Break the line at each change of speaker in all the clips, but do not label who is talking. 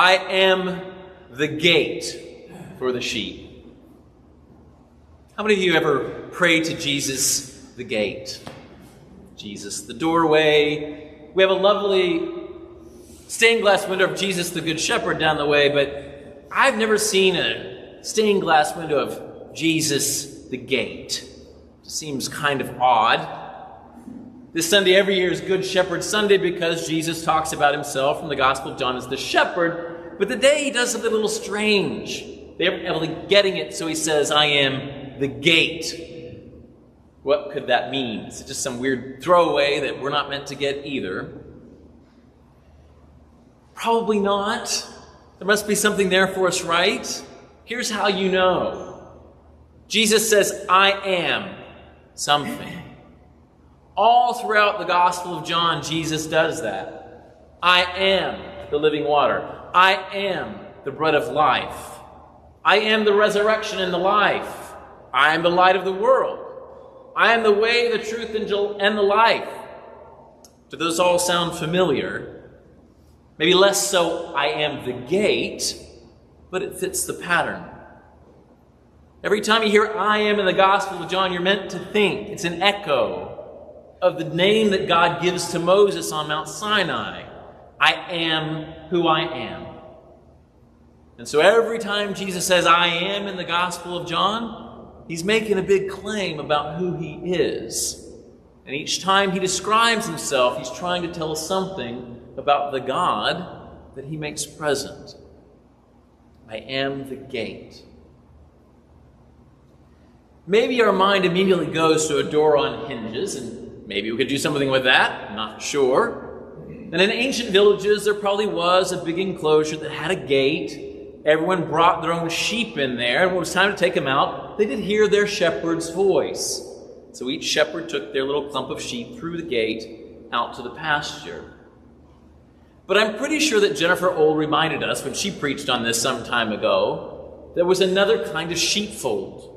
I am the gate for the sheep. How many of you ever pray to Jesus, the gate? Jesus, the doorway. We have a lovely stained glass window of Jesus, the Good Shepherd, down the way, but I've never seen a stained glass window of Jesus, the gate. It seems kind of odd. This Sunday every year is Good Shepherd Sunday because Jesus talks about himself from the Gospel of John as the shepherd, but today he does something a little strange. They're evidently getting it, so he says, I am the gate. What could that mean? Is it just some weird throwaway that we're not meant to get either? Probably not. There must be something there for us, right? Here's how you know. Jesus says, I am something. All throughout the Gospel of John, Jesus does that. I am the living water. I am the bread of life. I am the resurrection and the life. I am the light of the world. I am the way, the truth, and the life. Do those all sound familiar? Maybe less so, I am the gate, but it fits the pattern. Every time you hear I am in the Gospel of John, you're meant to think. It's an echo of the name that God gives to Moses on Mount Sinai. I am who I am. And so every time Jesus says I am in the Gospel of John, he's making a big claim about who he is. And each time he describes himself, he's trying to tell us something about the God that he makes present. I am the gate. Maybe our mind immediately goes to a door on hinges, and maybe we could do something with that. I'm not sure. And in ancient villages, there probably was a big enclosure that had a gate. Everyone brought their own sheep in there, and when it was time to take them out, they did hear their shepherd's voice. So each shepherd took their little clump of sheep through the gate out to the pasture. But I'm pretty sure that Jennifer Old reminded us, when she preached on this some time ago, there was another kind of sheepfold.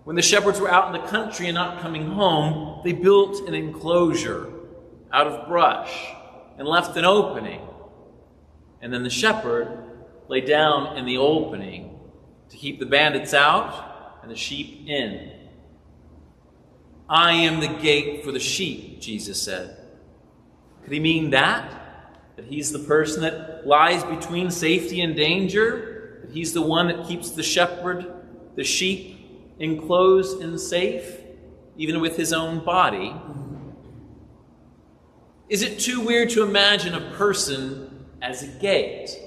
When the shepherds were out in the country and not coming home, they built an enclosure out of brush and left an opening. And then the shepherd lay down in the opening to keep the bandits out and the sheep in. I am the gate for the sheep, Jesus said. Could he mean that? That he's the person that lies between safety and danger? That he's the one that keeps the shepherd, the sheep, enclosed and safe, even with his own body? Is it too weird to imagine a person as a gate?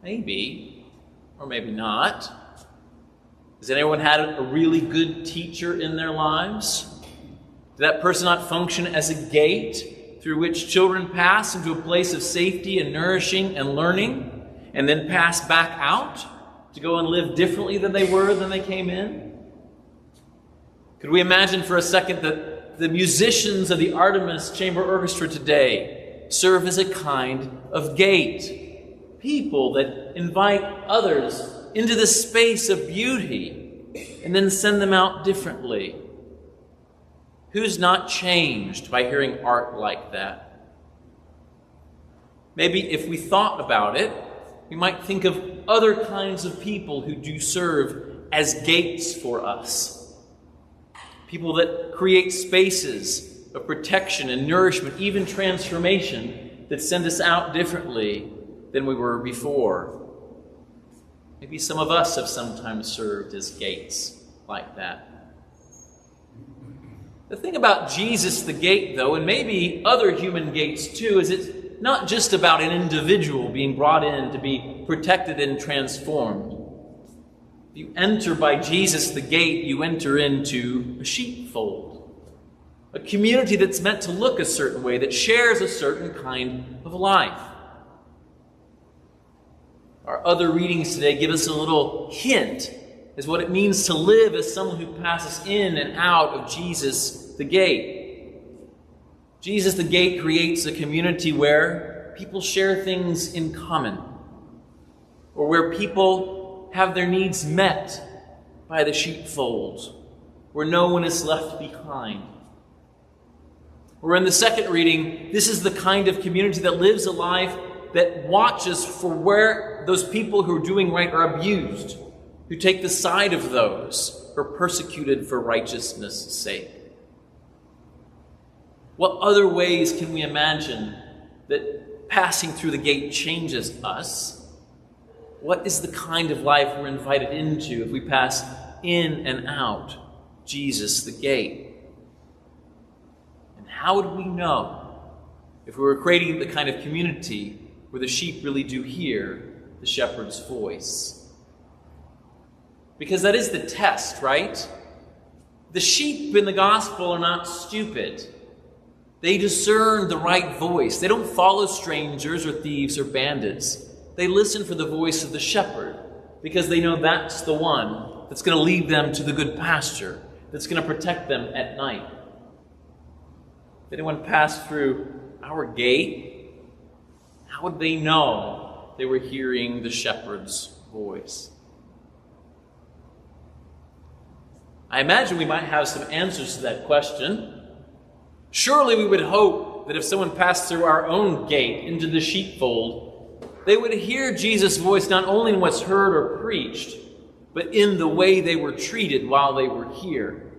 Maybe, or maybe not. Has anyone had a really good teacher in their lives? Did that person not function as a gate through which children pass into a place of safety and nourishing and learning, and then pass back out to go and live differently than they were than they came in? Could we imagine for a second that the musicians of the Artemis Chamber Orchestra today serve as a kind of gate? People that invite others into the space of beauty and then send them out differently. Who's not changed by hearing art like that? Maybe if we thought about it, we might think of other kinds of people who do serve as gates for us. People that create spaces of protection and nourishment, even transformation, that send us out differently than we were before. Maybe some of us have sometimes served as gates like that. The thing about Jesus the gate, though, and maybe other human gates too, is it's not just about an individual being brought in to be protected and transformed. If you enter by Jesus the gate, you enter into a sheepfold, a community that's meant to look a certain way, that shares a certain kind of life. Our other readings today give us a little hint as what it means to live as someone who passes in and out of Jesus the gate. Jesus the gate creates a community where people share things in common, or where people have their needs met by the sheepfold, where no one is left behind. Or in the second reading, this is the kind of community that lives a life that watches for where those people who are doing right are abused, who take the side of those who are persecuted for righteousness' sake. What other ways can we imagine that passing through the gate changes us? What is the kind of life we're invited into if we pass in and out Jesus the gate? And how would we know if we were creating the kind of community where the sheep really do hear the shepherd's voice? Because that is the test, right? The sheep in the gospel are not stupid. They discern the right voice. They don't follow strangers or thieves or bandits. They listen for the voice of the shepherd because they know that's the one that's going to lead them to the good pasture, that's going to protect them at night. If anyone passed through our gate, how would they know they were hearing the shepherd's voice? I imagine we might have some answers to that question. Surely we would hope that if someone passed through our own gate into the sheepfold, they would hear Jesus' voice not only in what's heard or preached, but in the way they were treated while they were here,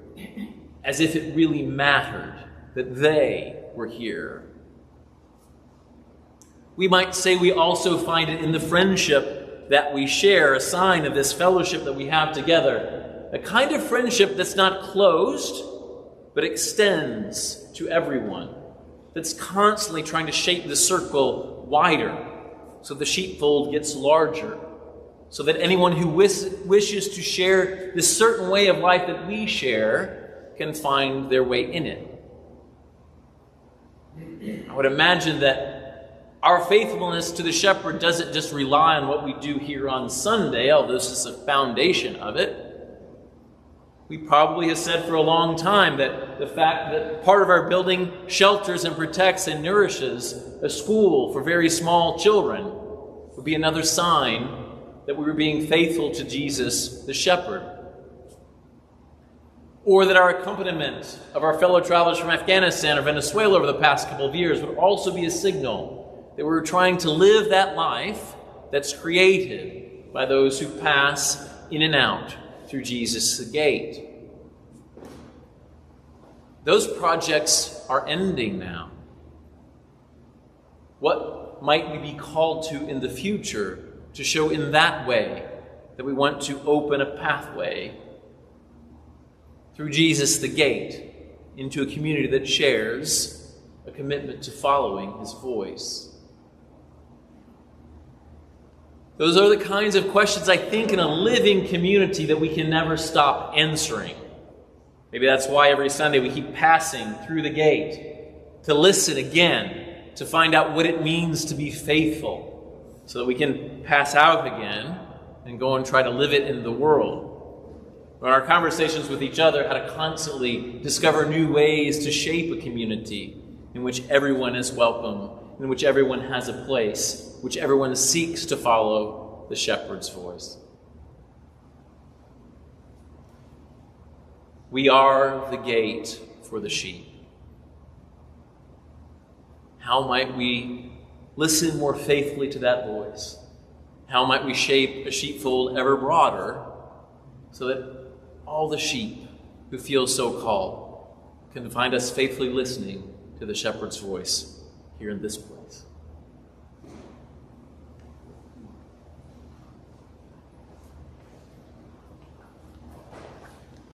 as if it really mattered that they were here. We might say we also find it in the friendship that we share, a sign of this fellowship that we have together, a kind of friendship that's not closed, but extends to everyone, that's constantly trying to shape the circle wider so the sheepfold gets larger, so that anyone who wishes to share this certain way of life that we share can find their way in it. I would imagine that our faithfulness to the shepherd doesn't just rely on what we do here on Sunday, although this is the foundation of it. We probably have said for a long time that the fact that part of our building shelters and protects and nourishes a school for very small children would be another sign that we were being faithful to Jesus the shepherd. Or that our accompaniment of our fellow travelers from Afghanistan or Venezuela over the past couple of years would also be a signal that we were trying to live that life that's created by those who pass in and out through Jesus the gate. Those projects are ending now. What might we be called to in the future to show in that way that we want to open a pathway through Jesus the gate into a community that shares a commitment to following his voice? Those are the kinds of questions, I think, in a living community that we can never stop answering. Maybe that's why every Sunday we keep passing through the gate to listen again, to find out what it means to be faithful, so that we can pass out again and go and try to live it in the world. In our conversations with each other, how to constantly discover new ways to shape a community in which everyone is welcome, in which everyone has a place, which everyone seeks to follow the shepherd's voice. We are the gate for the sheep. How might we listen more faithfully to that voice? How might we shape a sheepfold ever broader so that all the sheep who feel so called can find us faithfully listening to the shepherd's voice here in this place?